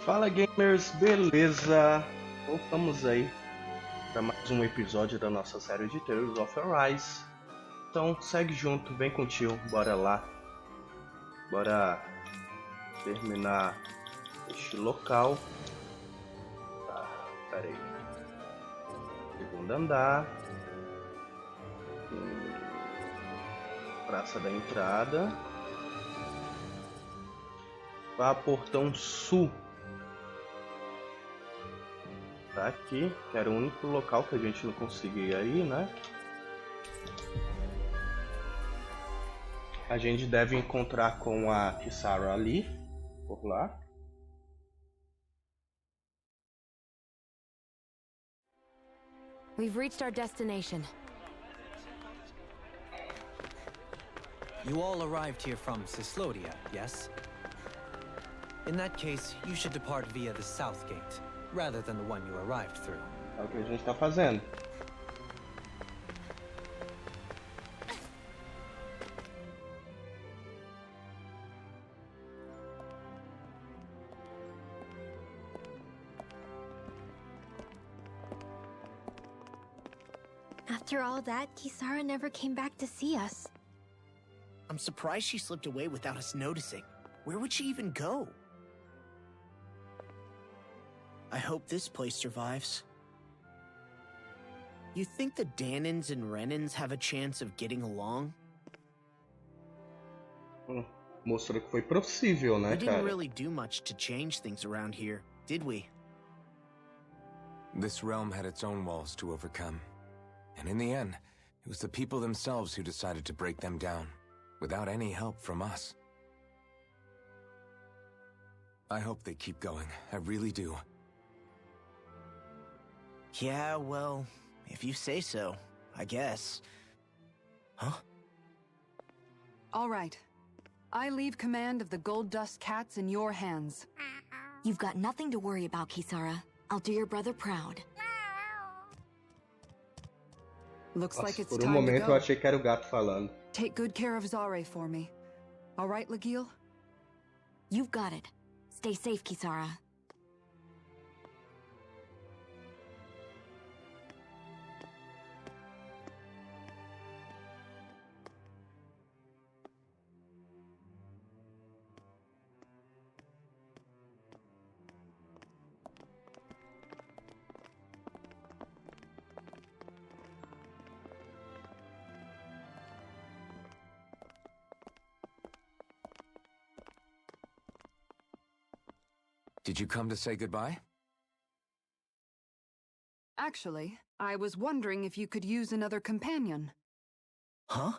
Fala gamers, beleza? Voltamos aí para mais um episódio da nossa série de Tales of Arise. Então segue junto, vem com o tio, bora lá. Bora terminar este local. Tá, pera aí. Segundo andar. Praça da entrada. Vá portão sul. Tá aqui, que era o único local que a gente não conseguia ir, né? A gente deve encontrar com a Kisara ali, por lá. We've reached our destination. You all arrived here from Cislodia, yes? In that case, you should depart via the south gate, rather than the one you arrived through. É o que a gente tá fazendo. After all that, Kisara never came back to see us. I'm surprised she slipped away without us noticing. Where would she even go? I hope this place survives. You think the Danins and Renins have a chance of getting along? Mostrou que foi possível, né, We didn't cara? really do much to change things around here, did we? This realm had its own walls to overcome. And in the end, it was the people themselves who decided to break them down, without any help from us. I hope they keep going, I really do. Yeah, well, if you say so, I guess. Huh? All right. I leave command of the Gold Dust Cats in your hands. You've got nothing to worry about, Kisara. I'll do your brother proud. Looks like it's Por time to momento eu go. achei que era o gato falando. Take good care of Zare for me. All right, Legil? You've got it. Stay safe, Kisara. Did you come to say goodbye? Actually, I was wondering if you could use another companion. Huh?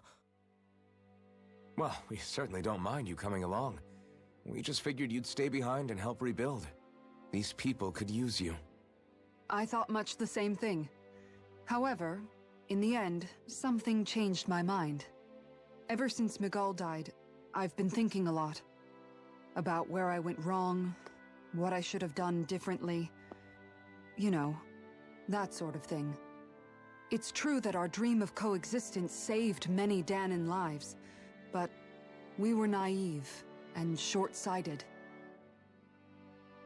Well, we certainly don't mind you coming along. We just figured you'd stay behind and help rebuild. These people could use you. I thought much the same thing. However, in the end, something changed my mind. Ever since Miguel died, I've been thinking a lot. About where I went wrong, what I should have done differently. You know, that sort of thing. It's true that our dream of coexistence saved many Danin lives, but we were naive and short-sighted.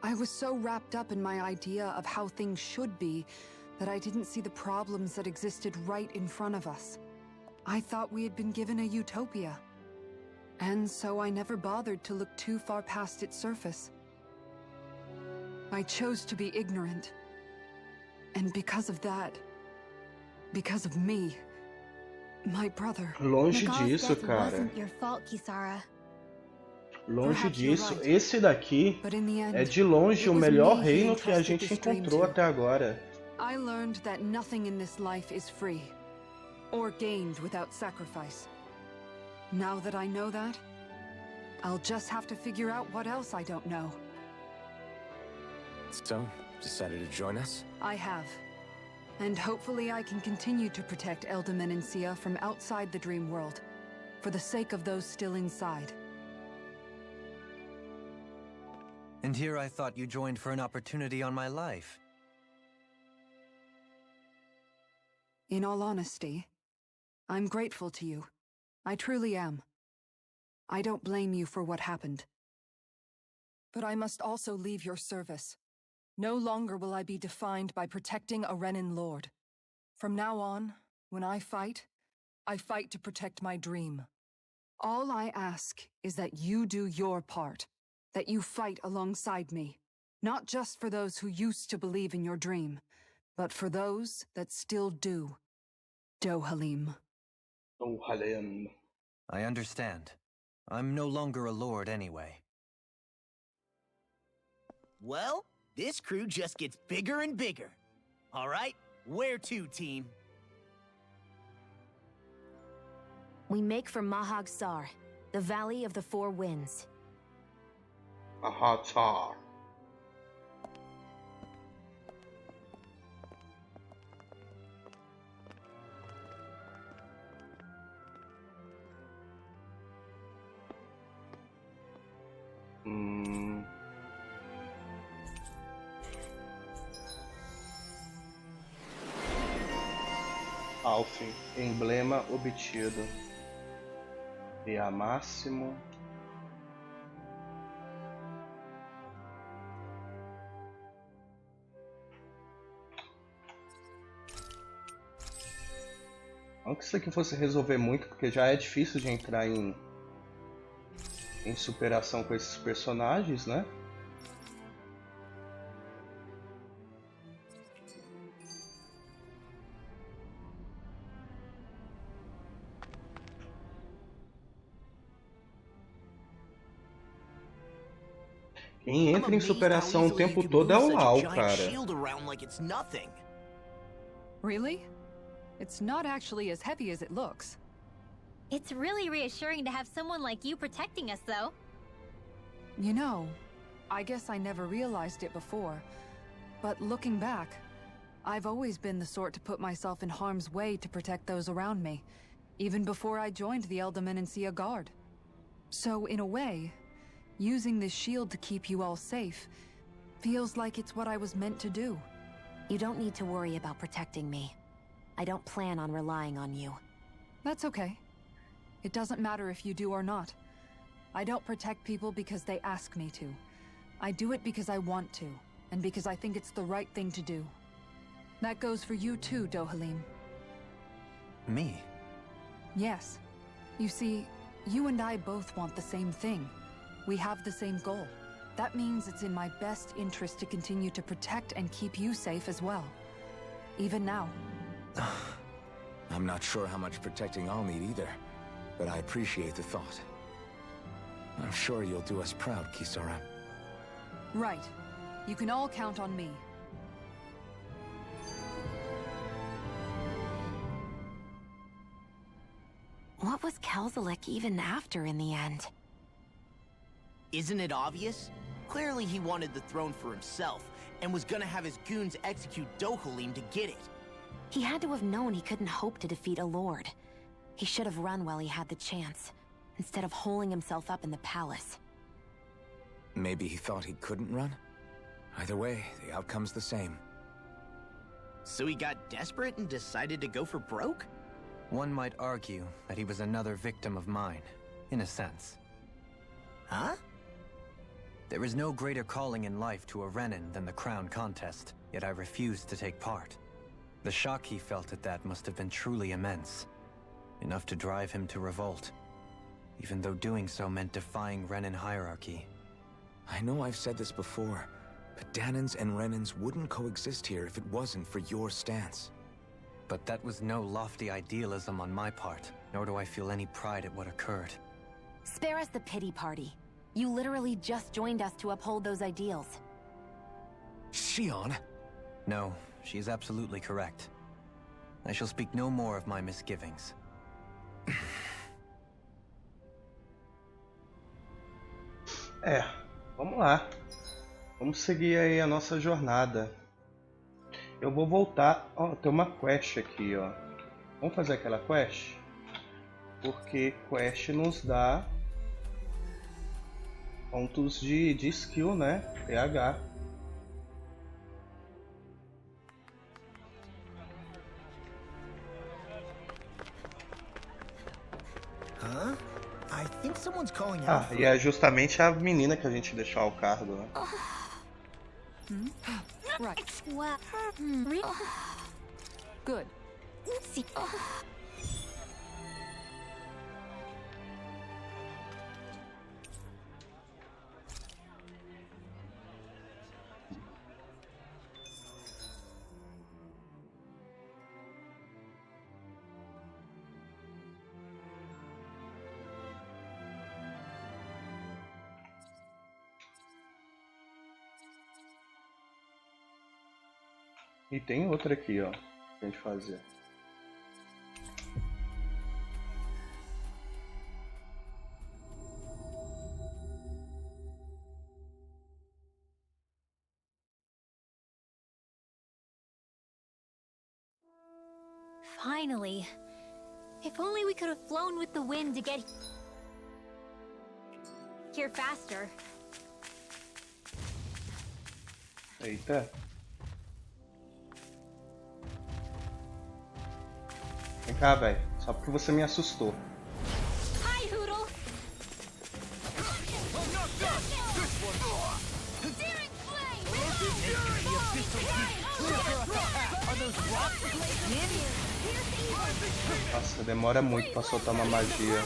I was so wrapped up in my idea of how things should be that I didn't see the problems that existed right in front of us. I thought we had been given a utopia. And so I never bothered to look too far past its surface. I chose to be ignorant. And because of that, because of me, my brother... Longe Miguel's disso, death cara. wasn't your fault, Kisara. Longe Perhaps you're disso. right. Esse daqui But in the end, é de longe it o was melhor me who reino que a entrusted gente this dream encontrou to. até agora. I learned that nothing in this life is free, or gained without sacrifice. Now that I know that, I'll just have to figure out what else I don't know. So, decided to join us? I have. And hopefully I can continue to protect Eldaman and Sia from outside the dream world, for the sake of those still inside. And here I thought you joined for an opportunity on my life. In all honesty, I'm grateful to you. I truly am. I don't blame you for what happened. but I must also leave your service. No longer will I be defined by protecting a Renin lord. From now on, when I fight to protect my dream. All I ask is that you do your part, that you fight alongside me, not just for those who used to believe in your dream, but for those that still do. Dohalim. Oh, Halem. I understand. I'm no longer a lord anyway. Well, this crew just gets bigger and bigger. All right, where to, team? We make for Mahag Sar, the Valley of the Four Winds. Ahatar. Alfin, emblema obtido. PA máximo. Não que isso aqui fosse resolver muito, porque já é difícil de entrar em superação com esses personagens, né? Quem entra em superação o tempo todo é o Lau, cara. Really? It's not actually as heavy as it looks. It's really reassuring to have someone like you protecting us, though. You know, I guess I never realized it before, but looking back, I've always been the sort to put myself in harm's way to protect those around me, even before I joined the Elderman and Sea Guard. So, in a way, using this shield to keep you all safe feels like it's what I was meant to do. You don't need to worry about protecting me. I don't plan on relying on you. That's okay. It doesn't matter if you do or not. I don't protect people because they ask me to. I do it because I want to, and because I think it's the right thing to do. That goes for you too, Dohalim. Me? Yes. You see, you and I both want the same thing. We have the same goal. That means it's in my best interest to continue to protect and keep you safe as well. Even now. I'm not sure how much protecting I'll need either, but I appreciate the thought. I'm sure you'll do us proud, Kisara. Right. You can all count on me. What was Kelzalik even after in the end? Isn't it obvious? Clearly he wanted the throne for himself, and was gonna have his goons execute Dohalim to get it. He had to have known he couldn't hope to defeat a lord. He should have run while he had the chance, instead of holding himself up in the palace. Maybe he thought he couldn't run? Either way, the outcome's the same. So he got desperate and decided to go for broke? One might argue that he was another victim of mine, in a sense. Huh? There is no greater calling in life to a Renin than the crown contest, yet I refused to take part. The shock he felt at that must have been truly immense. Enough to drive him to revolt, even though doing so meant defying Renin hierarchy. I know I've said this before, but Danans and Renins wouldn't coexist here if it wasn't for your stance. But that was no lofty idealism on my part, nor do I feel any pride at what occurred. Spare us the pity party. You literally just joined us to uphold those ideals. Shion? No, she is absolutely correct. I shall speak no more of my misgivings. Vamos lá. Vamos seguir aí a nossa jornada. Eu vou voltar... Ó, tem uma quest aqui, ó. Vamos fazer aquela quest? Porque quest nos dá pontos de skill, né? PH. Huh? I think someone's calling Ah, out. e é justamente a menina que a gente deixou ao cargo, né? Right. Well, Good. see. E tem outra aqui, ó, pra gente fazer. Finally. If only we could have flown with the wind to get here faster. Eita. Vem cá, velho. Só porque você me assustou. Hi, Hoodle. Nossa, demora muito pra soltar uma magia.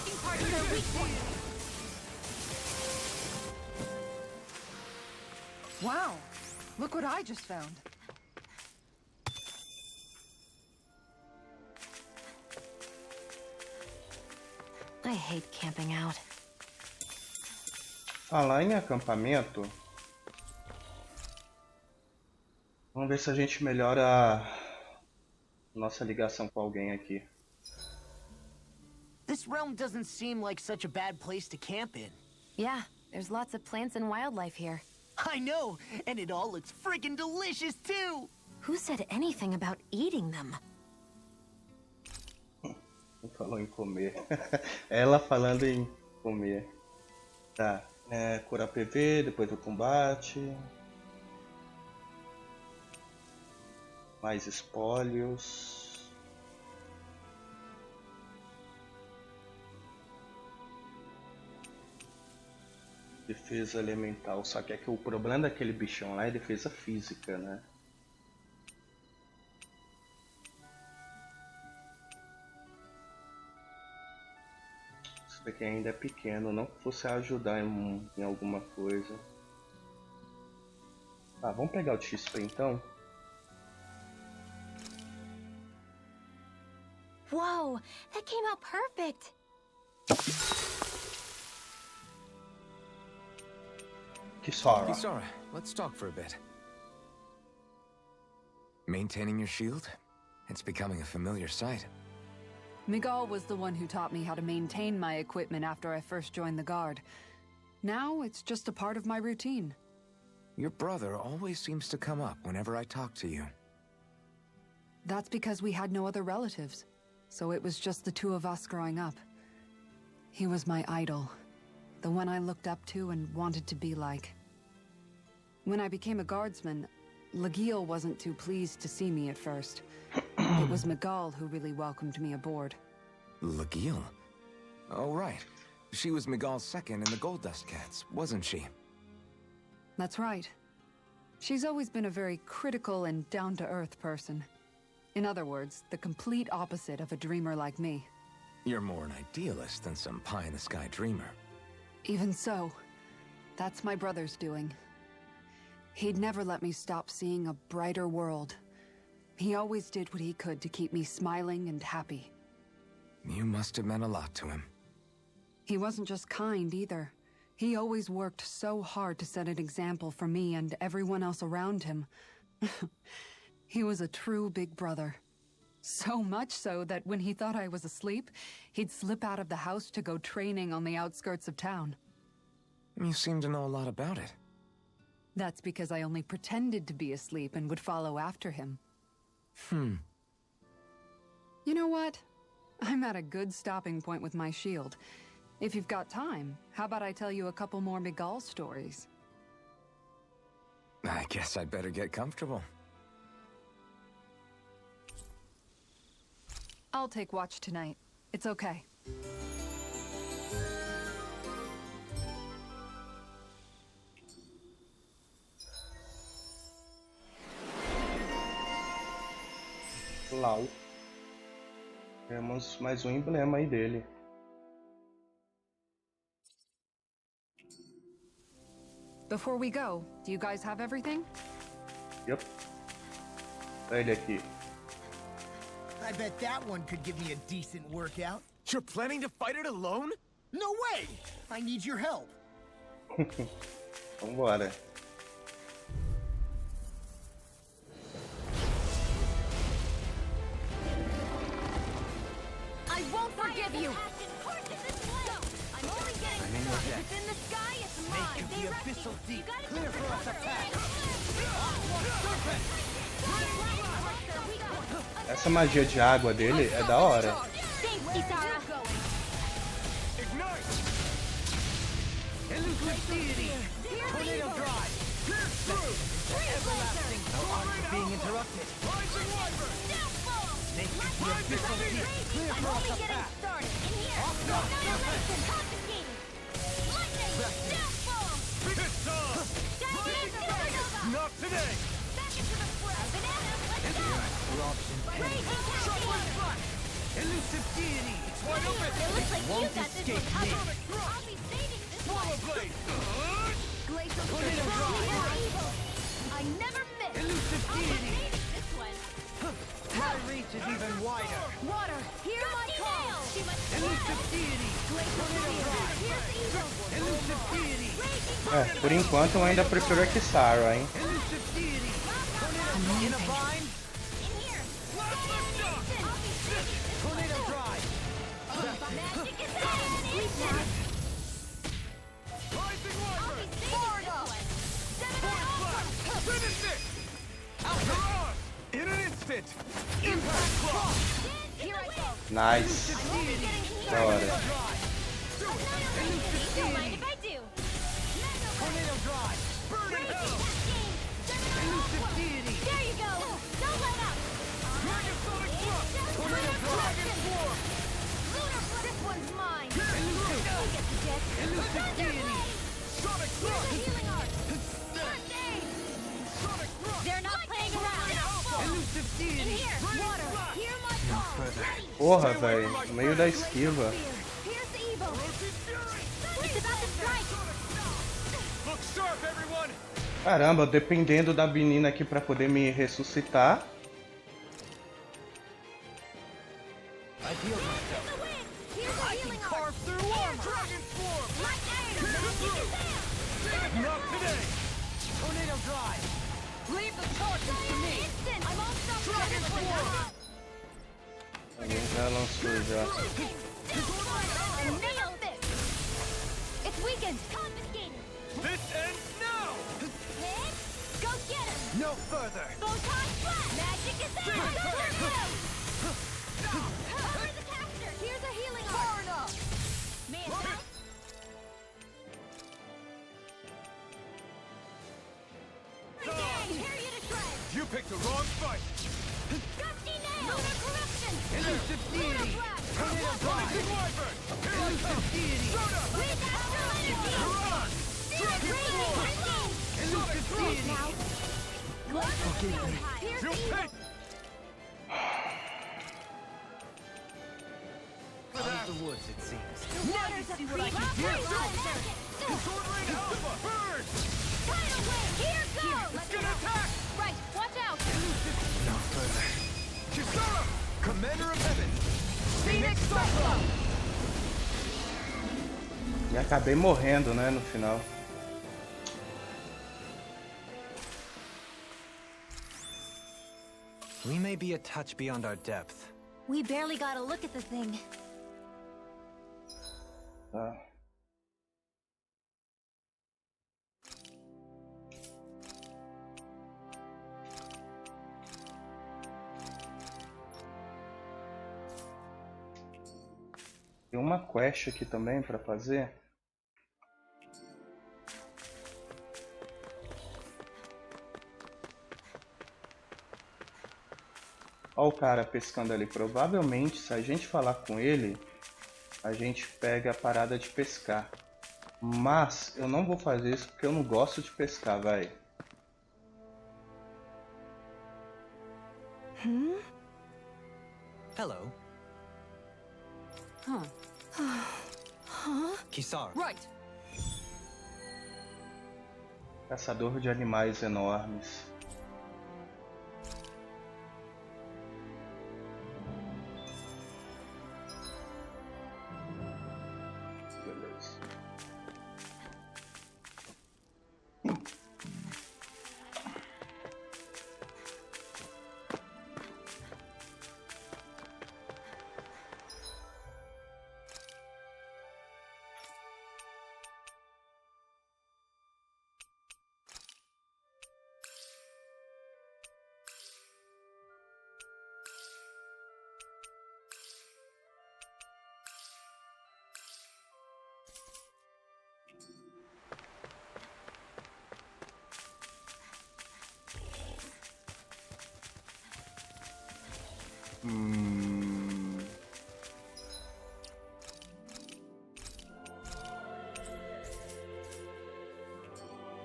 Wow. Look what I just found. I hate camping out. Falar em acampamento, vamos ver se a gente melhora a nossa ligação com alguém aqui. This realm doesn't seem like such a bad place to camp in. Yeah, there's lots of plants and wildlife here. I know, and it all looks freaking delicious too! Who said anything about eating them? Falou em comer. Ela falando em comer. Tá. Curar PV, depois do combate. Mais espólios. Defesa elemental. Só que é que o problema daquele bichão lá é defesa física, né? Isso daqui ainda é pequeno, não que fosse ajudar em alguma coisa. Tá, vamos pegar o XP então. Whoa, that came out perfect. Kisara. Kisara, let's talk for a bit. Maintaining your shield? It's becoming a familiar sight. Miguel was the one who taught me how to maintain my equipment after I first joined the Guard. Now it's just a part of my routine. Your brother always seems to come up whenever I talk to you. That's because we had no other relatives, so it was just the two of us growing up. He was my idol, the one I looked up to and wanted to be like. When I became a guardsman, Lagiel wasn't too pleased to see me at first. It was Miguel who really welcomed me aboard. Lagiel? Oh, right. She was Miguel's second in the Gold Dust Cats, wasn't she? That's right. She's always been a very critical and down-to-earth person. In other words, the complete opposite of a dreamer like me. You're more an idealist than some pie-in-the-sky dreamer. Even so, that's my brother's doing. He'd never let me stop seeing a brighter world. He always did what he could to keep me smiling and happy. You must have meant a lot to him. He wasn't just kind either. He always worked so hard to set an example for me and everyone else around him. He was a true big brother. So much so that when he thought I was asleep, he'd slip out of the house to go training on the outskirts of town. You seem to know a lot about it. That's because I only pretended to be asleep and would follow after him. You know what? I'm at a good stopping point with my shield. If you've got time, how about I tell you a couple more Miguel stories? I guess I'd better get comfortable. I'll take watch tonight. It's okay. Lau. Temos mais um emblema aí dele. Before we go, do you guys have everything? Yep. Olha ele aqui. I bet that one could give me a decent workout. You're planning to fight it alone? No way! I need your help. Vambora. I won't forgive you! I'm only getting started. It's in the sky, it's mine! They wrecked me. You gotta clear for us attack! Essa magia de água dele é da hora. Thanks, Kisara! Ignite! Elusive deity! Tornado drive! Pierce through! Everlasting! No arms being interrupted! Rising Wyvern! Naked the abyssal deep! Clear for us a path! Started. In here! Annihilation! Confiscating! Lightning! Downfall! Not today! Back into the fray! Banana, let's go! Corruption! Raging cascade! Elusive deity! It's wide open! It looks like you Won't got this escape one me. covered. I'll be saving this Swallow one! blade! Glacial Tornado Control! drive. Evil! I never miss! Elusive I'll be deity! saving this one! My reach is even wider! Water! Hear my call! She must Elusive deity! Glacial Control! Here's evil! Elusive deity! É, por enquanto eu ainda prefiro a Kisara, hein? Elusive deity! In a bind! In here! I'll be saving this one! Tornado drive! Magic is happening! Rising I'll Wyvern! be saving this one! Force blast! Finish it! Outrun! In an instant! Impact cross! Here I go! Nice. Da hora. Annihilation! Don't mind if I do! Tornado drive! Burn in hell! Elusive deity! There you go! Don't let up! Dragon thrust! Tornado dragon swarm! Lunar Flare! This one's mine! Elusive! I'll get the jet! Elusive deity! Sonic Here's thrust! the healing art! First aid! Sonic thrust! They're not playing around! Elusive In deity! here! Water! Hear my call! Ready! Porra, velho. No meio da esquiva. Here's the evil! It's about to strike! Look sharp, everyone! Caramba, dependendo da menina aqui pra poder me ressuscitar. I feel myself. The wind! Here's the I can healing art! carve through armor! Dragon swarm! Lightning! Magic is there! Not today! Tornado drive! Leave the torches to me! Instant! I'm all stuff Dragon swarm! Alguém já lançou já. And nail this! It's weakened! Confiscated! This ends now! Hit! Go get him! No further! Photon blast! Magic is there! Cover the caster! Here's a healing art! Far enough! Man down! Tear you to shreds! You picked the wrong fight! Gusty nail! Lunar corruption! Elusive Lunar deity! blast! Tornado drive! Wyvern! Elusive deity! With astral energy! Run! Dragon swarm! Elusive deity! Now! Glacial Here's You evil! picked! Out of the woods, it seems. Waters of free Sword Rain Alpha! Burn! Tidal wave! Here goes! It's gonna attack! Right, watch out! No further. Kisara! Commander of Heaven! Phoenix Cyclone! E acabei morrendo, né, no final. We may be a touch beyond our depth. We barely got a look at the thing. Tá. Tem uma quest aqui também pra fazer. Ó o cara pescando ali. Provavelmente, se a gente falar com ele, a gente pega a parada de pescar. Mas eu não vou fazer isso porque eu não gosto de pescar, vai. Hello. Kisara. Right. Caçador de animais enormes. Beleza.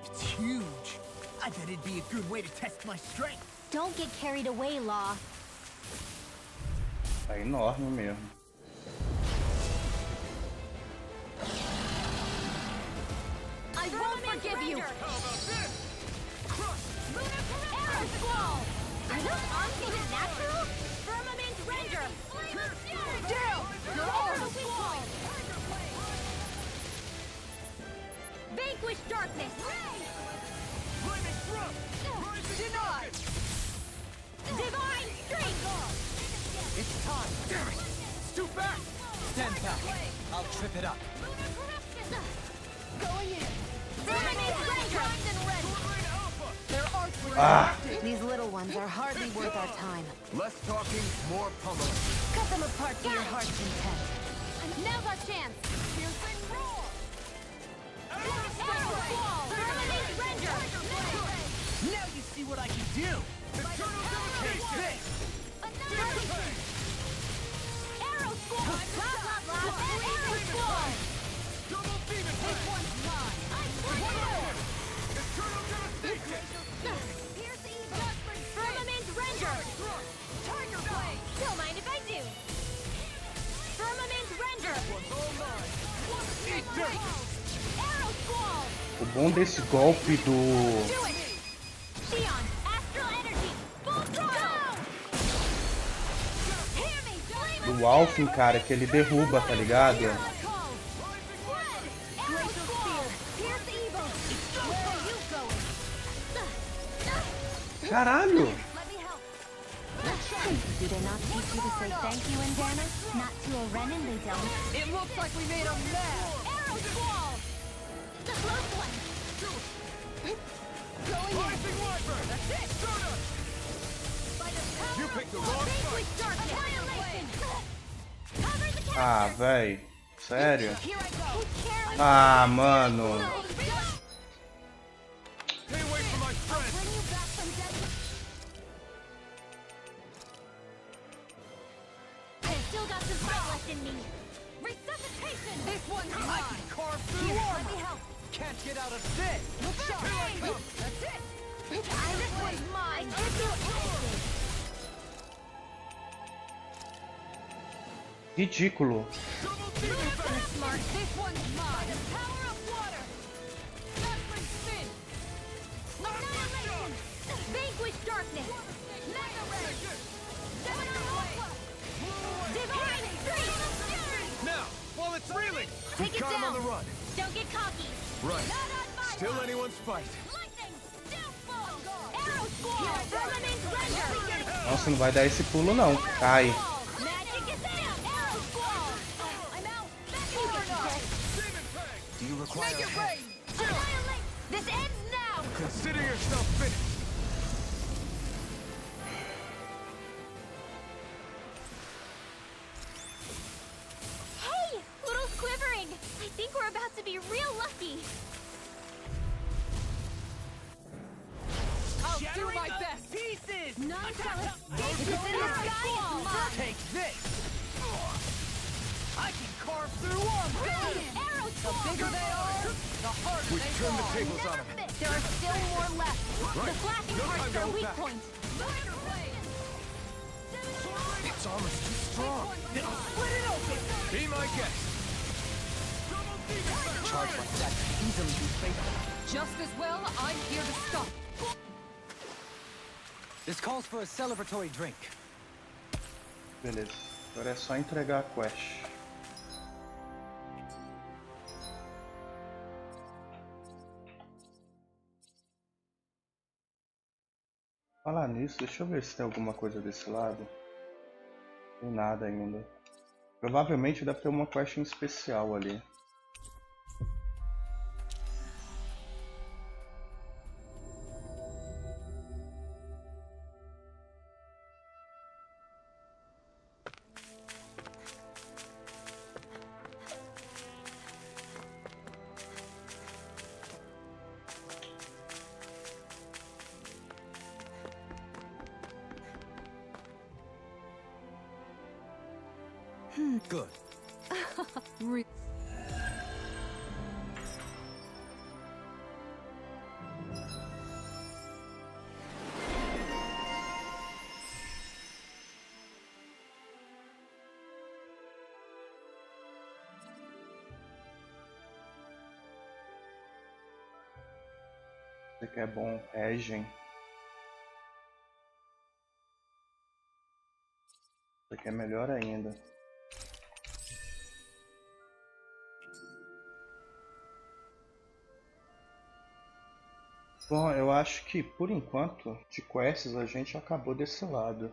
It's huge. I bet it'd be a good way to test my strength. Don't get carried away, Law. Tá enorme mesmo. I won't forgive you! Arrow Squall! Are those arms even natural? Firmament Render! Down! Your Arrow Squall! Vanquish Darkness! Denied! Divine Strength! It's time. Damn it. It's too fast. Stand back. I'll trip it up. Going in! Firmament Render! Their arts were These little ones are hardly worth our time. Less talking, more pummeling. Cut them apart for your heart's content. Now's our chance! Piercing roar! Arrow Squall! Firmament Render! Now you see what I can do! Take this. Arrow Squall! Blah, blah, blah! Arrow Squall! Double demon This one's mine! I swear! Eternal devastation. Firmament Render! Tiger Blade! Don't mind if I do! Firmament Render! Eat dirt. Arrow Squall! O bom desse golpe do Do it! Theon! Astral Energy! Full throttle! Hear me! Flame do Alphen, cara, que ele derruba, tá ligado? Caralho! Do they not teach you to say thank you in Dana? Not to a Renin, they don't. It looks like we made a mess. Arrow Squall! The close one! Going in! Rising Wyvern. That's it! By the power You picked the wrong Vanquish Darkness! Annihilation! Cover the capture! Ah, véi. Sério? Here I go! Ah, mano. Stay away from my friend. Bring you back from death. I've still got some fight left in me. Resuscitation! This one's I mine. can carve through Here, let armor. me help. Can't get out of this. Look sharp. That's it. This one's mine. I can't do anything. Ridículo. Double demon back. Smart. This one's mine. The power of water. Judgment spin. Annihilation. Vanquish darkness. Mega ray. Divine strength. Now, while it's reeling, Take we've it got him on down. the run. Don't get cocky. Right. Not on my Still watch. anyone's fight. Lightning. Downfall. Arrow Squall. Firmament Render. Nossa, não vai dar esse pulo não. Cai. Magic is down. Arrow Squall. I'm out. You get this. Demon Fang. Do you require Make it help? rain. Annihilate. This ends now. Consider yourself finished. Hey, little quivering. I think we're about to be real lucky. I'll do my best. Pieces! None shall escape. If it's in the sky, it's mine. Take this! I can carve through armor! Arrow The bigger they are, the harder We've they turned the fall. tables on him. There are still more left. Right. The flashing No parts time to are hold weak back. points. Its armor's too strong. Then I'll split it open. Be my guest. A charge like that could easily be fatal. Just as well, I'm here to stop. This calls for a celebratory drink. Beleza. Agora é só entregar a quest. Falar nisso, deixa eu ver se tem alguma coisa desse lado. Não tem nada ainda. Provavelmente deve ter uma quest em especial ali. Good. Isso aqui é bom, Regen. Isso aqui é melhor ainda. Bom, eu acho que por enquanto de quests a gente acabou desse lado.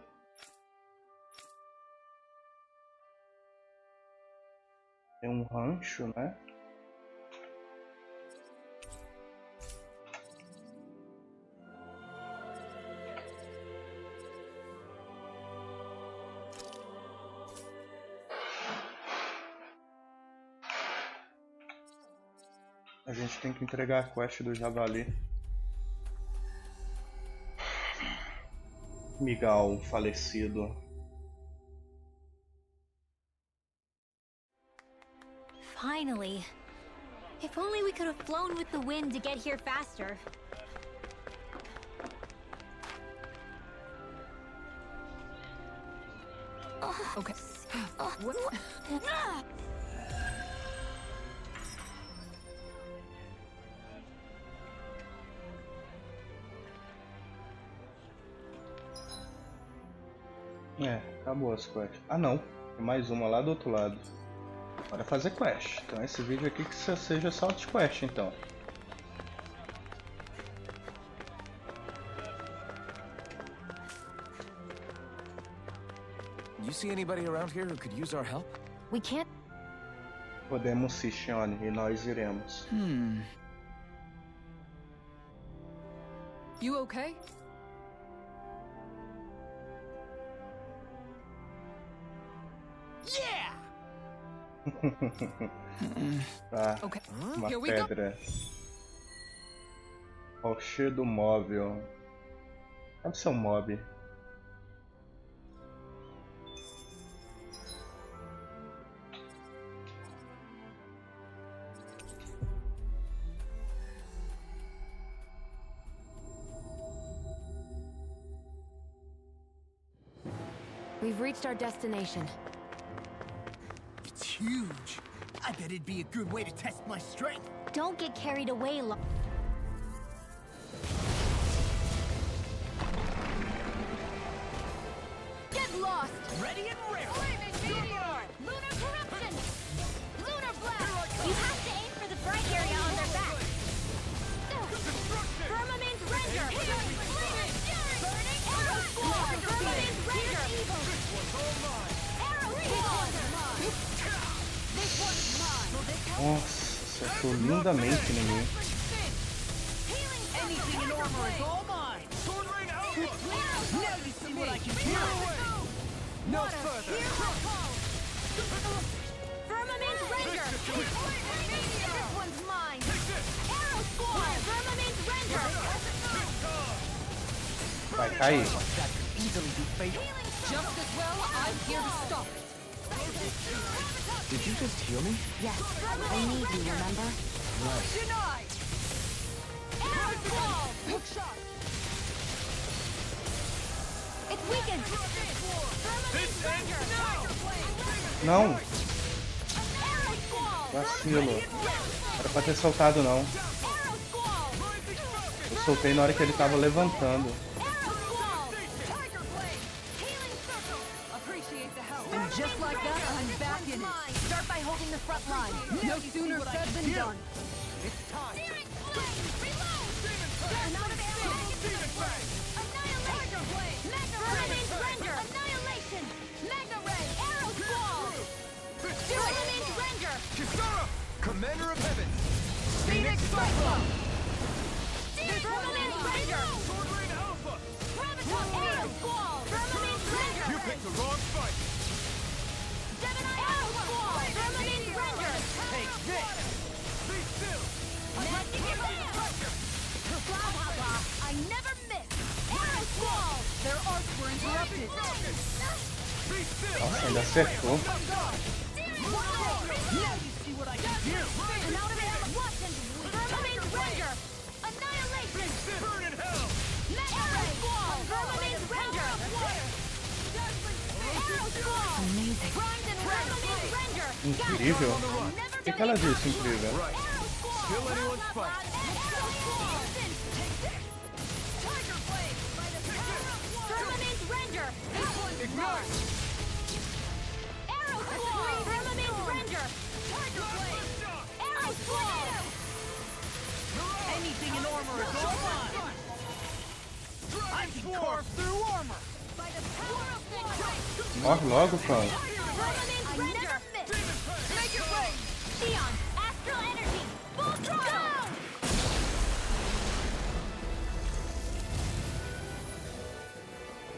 Tem um rancho, né? A gente tem que entregar a quest do javali. Migal falecido. Finally. If only we could have flown with the wind to get here faster. Okay. É, acabou as quests. Ah não, tem mais uma lá do outro lado. Bora fazer quest. Então esse vídeo aqui que seja só de quest então. You see anybody around here who could use our help? We can't. Podemos sim, Shione, e nós iremos. You okay? Yeah! Tá, Okay. uma Here we go. pedra. Rochedo móvel. Deve ser um mob. We've reached our destination. It's huge. I bet it'd be a good way to test my strength. Don't get carried away, Get lost! Ready and ready. Flaming meteor! Lunar corruption! Lunar blast! You have to aim for the bright area on their back. Firmament render! Burning arrow swarm! Firmament render! Arrow swarm! This one's mine! Nossa, acertou lindamente em mim. Anything in armor is all mine. Sword ring outlook. Now you see what I can do. No further. Firmament render! This one's mine! Arrow swarm! Firmament render! Vai cair. That could easily be fatal. Just as well, I'm here to stop. Did you just heal me? Yes, I need you, remember? Denied! Arrow swarm! Hook shot! It's weakened! Não! Vacilo. Era pra ter soltado, não. Eu soltei na hora que ele tava levantando. And just like that, I'm back in it. Start by holding the front line. No sooner said than done. It's time. Commander of Heaven. Phoenix Cyclone. Sword Rain Alpha. You picked the wrong fight. Take this. Be still. I never miss. Arrow Squall. Their arcs were interrupted. Be still. Nossa, ainda acertou. Now you see what I can do. An automatic weapon. Vermin Ranger. Annihilation. Burn in hell. Mega Ray. Vermin Ranger. Arrow Squall. Amazing. Grind and Vermin Ranger. Incrível. O que ela disse incrível? Right. Still anyone's fight. Arrow Squall. Tiger Blade. By the power of Vermin Ranger. Ignite. Arrow Squall. Vermin Ranger. Tiger Blade. Arrow Squall. Anything in armor is all mine. I can carve through armor. By the power of Fate. Morre logo, cão. I never miss. Make it rain. Xeon. Astral Energy. Full throttle.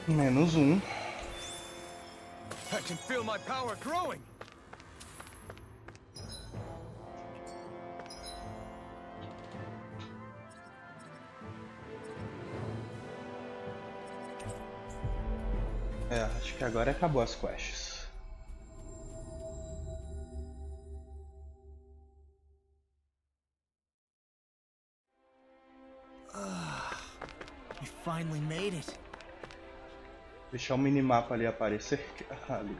-1. I can feel my power growing. É, acho que agora acabou as quests. We finally made it. Deixar o minimapa ali aparecer. Ali.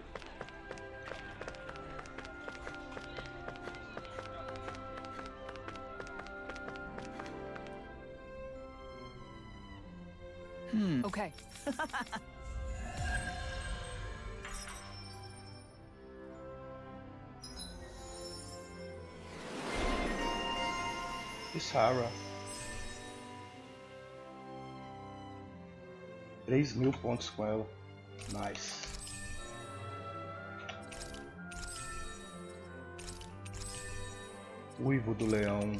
Okay. E Sarah. 3.000 pontos com ela. Nice. Uivo do Leão.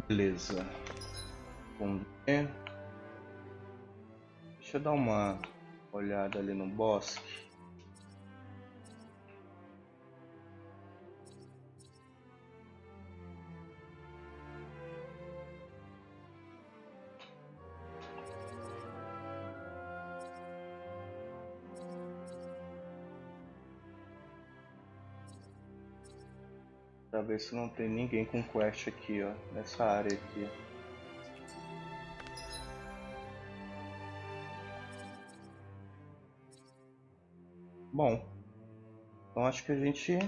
Beleza. Vamos ver. Deixa eu dar uma olhada ali no bosque. Pra ver se não tem ninguém com quest aqui, ó, nessa área aqui. Bom, então acho que a gente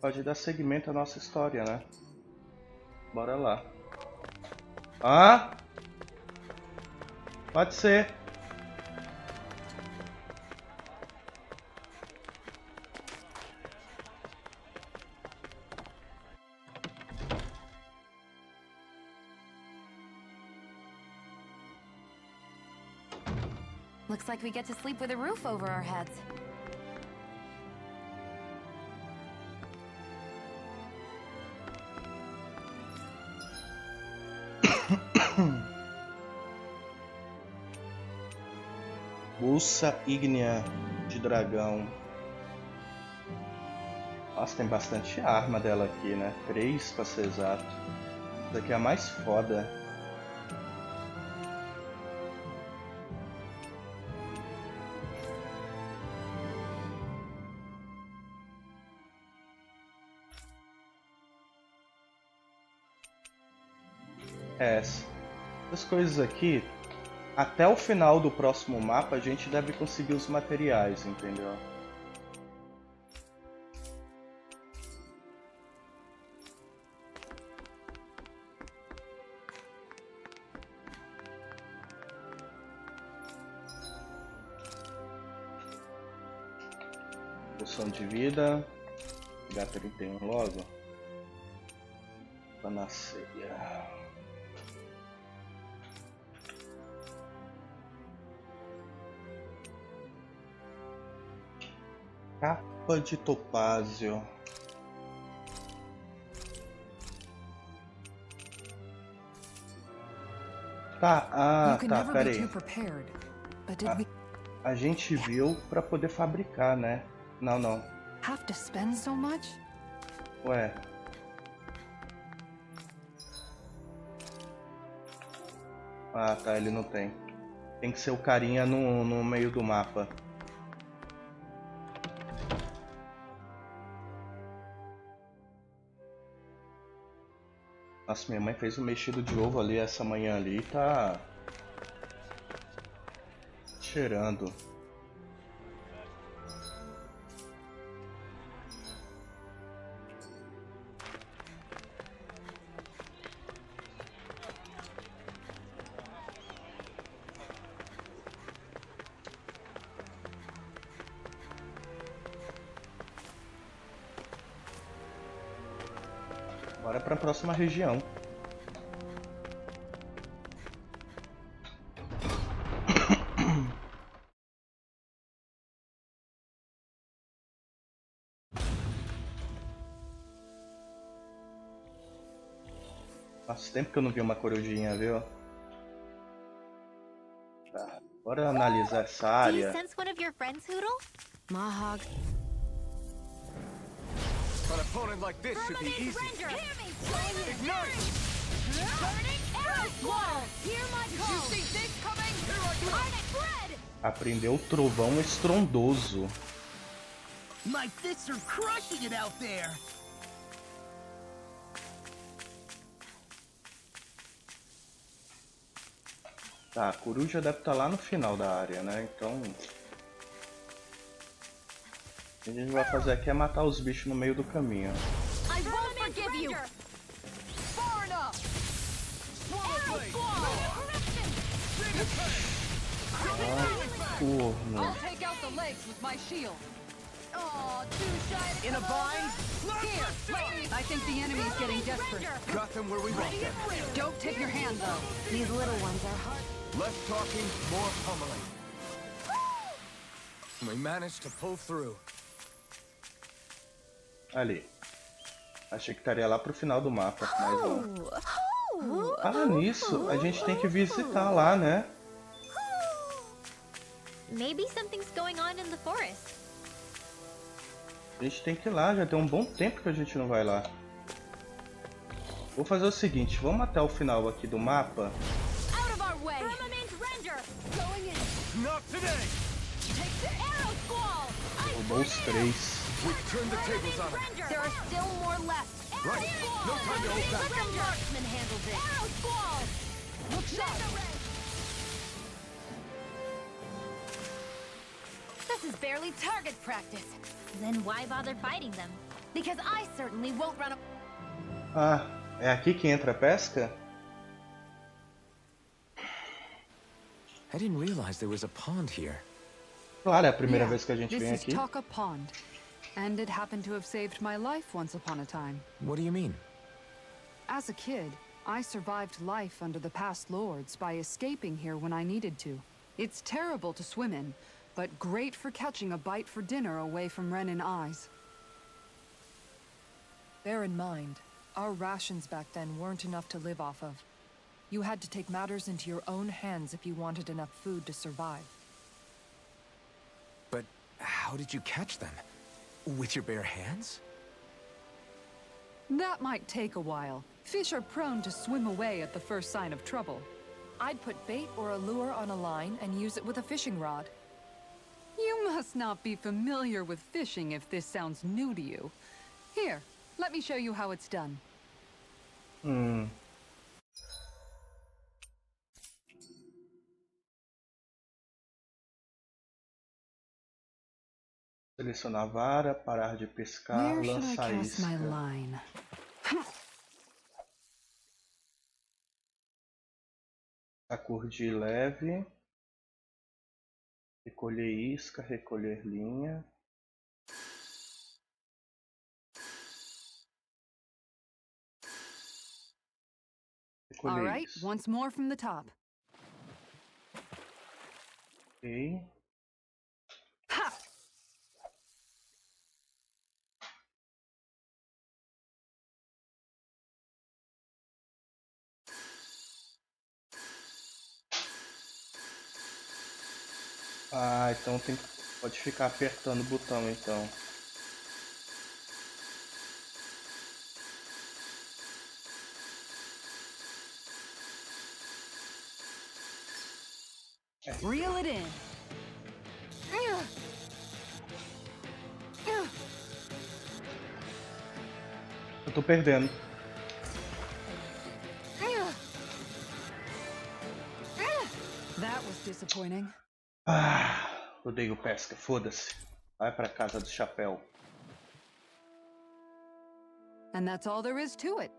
pode dar seguimento à nossa história, né? Bora lá. Ah! Pode ser. Looks like we get to sleep with a roof over our heads. Bolsa ígnea de dragão. Nossa, tem bastante arma dela aqui, né? 3 pra ser exato. Essa aqui é a mais foda. Essas coisas aqui, até o final do próximo mapa a gente deve conseguir os materiais, entendeu? Poção de vida, pegar 31 logo. Panaceia. Capa de topázio. Tá, peraí. A gente viu pra poder fabricar, né? Não. Have to spend so much? Ué. Ah, tá, ele não tem. Tem que ser o carinha no meio do mapa. Nossa, minha mãe fez um mexido de ovo ali essa manhã ali e tá cheirando. Bora pra próxima região. Faz tempo que eu não vi uma corujinha, viu? Tá, bora analisar essa Do you área. sense one of your friends, Hoodle? Mahog. An opponent like this should be easy. Ignite! Burning arrow squall! Hear my call! You see this coming? Carnage bread! Aprendeu o trovão estrondoso. My fists are crushing it out there. Tá, a coruja deve estar lá no final da área, né? Então... o que a gente vai fazer aqui é matar os bichos no meio do caminho. I won't forgive you! Far enough! Arrow squall! Corno. take out the legs with my shield. Oh, too shy to In a come bind? I think the enemy's getting desperate. Got them where we want them. Don't tip your hand, though. These little ones are hard. Less talking, more pummeling. We managed to pull through. Ali. Achei que estaria lá pro final do mapa, mas não. Ah, nisso, a gente tem que visitar lá, né? Maybe something's going on in the forest. A gente tem que ir lá, já tem um bom tempo que a gente não vai lá. Vou fazer o seguinte, vamos até o final aqui do mapa. Out of our way! Firmament render! Going in! Not today! Take the arrow squall! Roubou os 3. We've turned the tables on them. There are still more left. Right. No time to hold back. Let the marksman handle this. Arrow squall! Look sharp! This is barely target practice. Then why bother fighting them? Because I certainly won't run. Ah, é aqui que entra a pesca? I didn't realize there was a pond here. Claro, é a primeira vez que a gente this vem is aqui. Taka Pond, and it happened to have saved my life once upon a time. What do you mean? As a kid, I survived life under the past lords by escaping here when I needed to. It's terrible to swim in, but great for catching a bite for dinner away from Renin eyes. Bear in mind, our rations back then weren't enough to live off of. You had to take matters into your own hands if you wanted enough food to survive. But How did you catch them? With your bare hands? That might take a while. Fish are prone to swim away at the first sign of trouble. I'd put bait or a lure on a line and use it with a fishing rod. You must not be familiar with fishing if this sounds new to you. Here, let me show you how it's done. Selecionar a vara, parar de pescar, Where should I lançar cast my isca. line? Sacudir leve. Recolher isca, recolher linha. All Recolher right, isca. once more from the top. Ok. Ha! Ah, então pode ficar apertando o botão então. Reel it in. Eu tô perdendo. That was disappointing. Ah, odeio pesca, foda-se. Vai pra casa do chapéu. And that's all there is to it.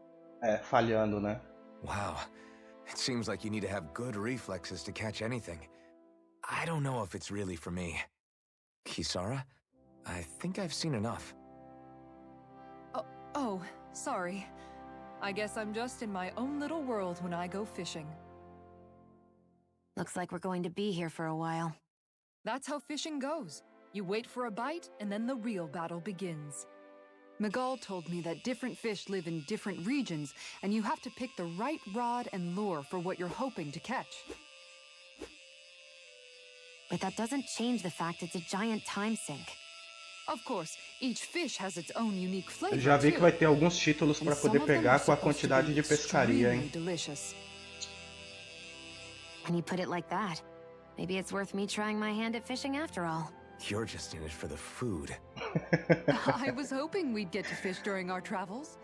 É, falhando, né? Wow. It seems like you need to have good reflexes to catch anything. I don't know if it's really for me. Kisara, I think I've seen enough. Oh, sorry. I guess I'm just in my own little world when I go fishing. Looks like we're going to be here for a while. That's how fishing goes. You wait for a bite, and then the real battle begins. Miguel told me that different fish live in different regions, and you have to pick the right rod and lure for what you're hoping to catch. But that doesn't change the fact it's a giant time sink. Of course, each fish has its own unique flavor. Eu já vi too. que vai ter alguns títulos And pra some poder of them pegar are com a supposed to quantidade be de pescaria, extremely hein? delicious. When you put it like that, maybe it's worth me trying my hand at fishing after all. You're just in it for the food. I was hoping we'd get to fish during our travels.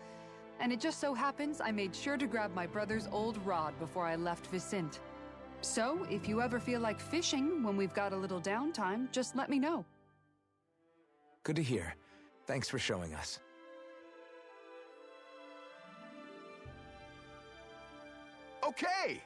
And it just so happens I made sure to grab my brother's old rod before I left Vicente. So, if you ever feel like fishing when we've got a little downtime, just let me know. Good to hear. Thanks for showing us. Okay!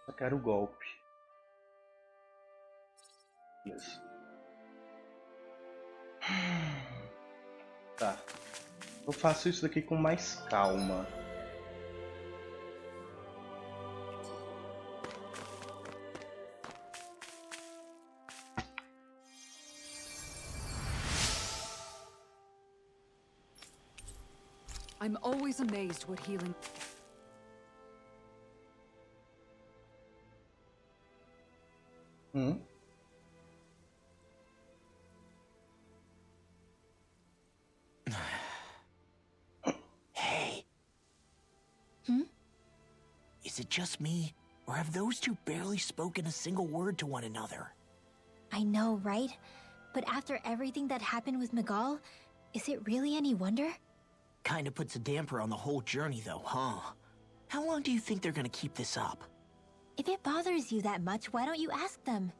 Só quero o golpe. Isso. Tá. Eu faço isso daqui com mais calma. I'm always amazed what healing... Hey. Is it just me, or have those two barely spoken a single word to one another? I know, right? But after everything that happened with Miguel, is it really any wonder? Kinda puts a damper on the whole journey though, huh? How long do you think they're gonna keep this up? If it bothers you that much, why don't you ask them?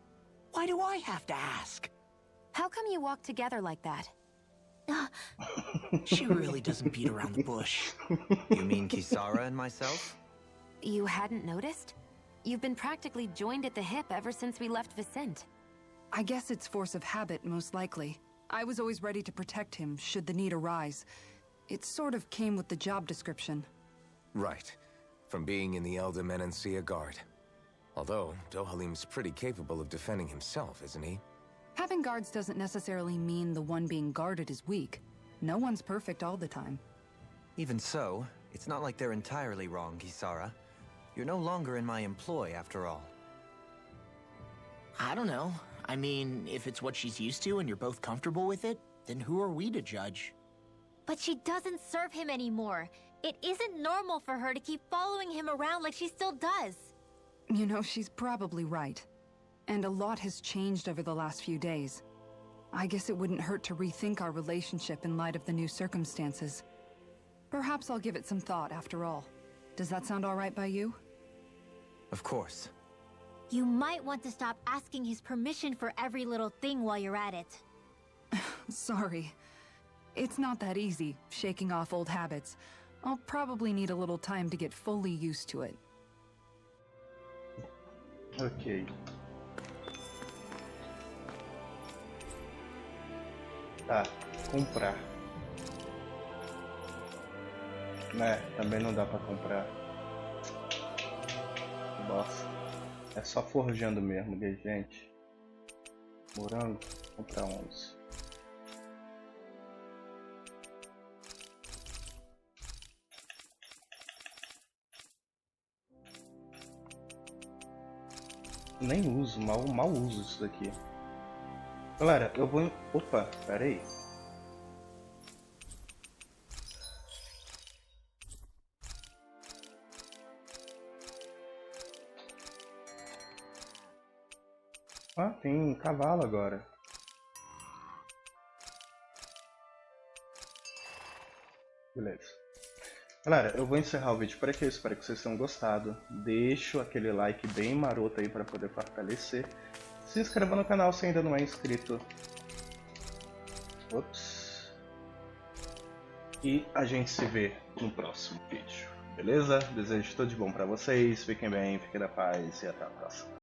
Why do I have to ask? How come you walk together like that? She really doesn't beat around the bush. You mean Kisara and myself? You hadn't noticed? You've been practically joined at the hip ever since we left Vicente. I guess it's force of habit, most likely. I was always ready to protect him, should the need arise. It sort of came with the job description. Right. from being in the Elder Menancia Guard. Although, Dohalim's pretty capable of defending himself, isn't he? Having guards doesn't necessarily mean the one being guarded is weak. No one's perfect all the time. Even so, it's not like they're entirely wrong, Kisara. You're no longer in my employ, after all. I don't know. I mean, if it's what she's used to and you're both comfortable with it, then who are we to judge? But she doesn't serve him anymore. It isn't normal for her to keep following him around like she still does. You know, she's probably right. And a lot has changed over the last few days. I guess it wouldn't hurt to rethink our relationship in light of the new circumstances. Perhaps I'll give it some thought after all. Does that sound all right by you? Of course. You might want to stop asking his permission for every little thing while you're at it. Sorry. It's not that easy, shaking off old habits. I'll probably need a little time to get fully used to it. Ok. Tá, comprar. Né, também não dá pra comprar. Bosta. É só forjando mesmo, gente. Morango, comprar 11. Nem uso, mal uso isso daqui. Galera, eu vou... Opa, pera aí. Ah, tem um cavalo agora. Beleza. Galera, eu vou encerrar o vídeo por aqui. Eu espero que vocês tenham gostado. Deixa aquele like bem maroto aí para poder fortalecer. Se inscreva no canal se ainda não é inscrito. Ops. E a gente se vê no próximo vídeo. Beleza? Desejo tudo de bom para vocês. Fiquem bem, fiquem na paz e até a próxima.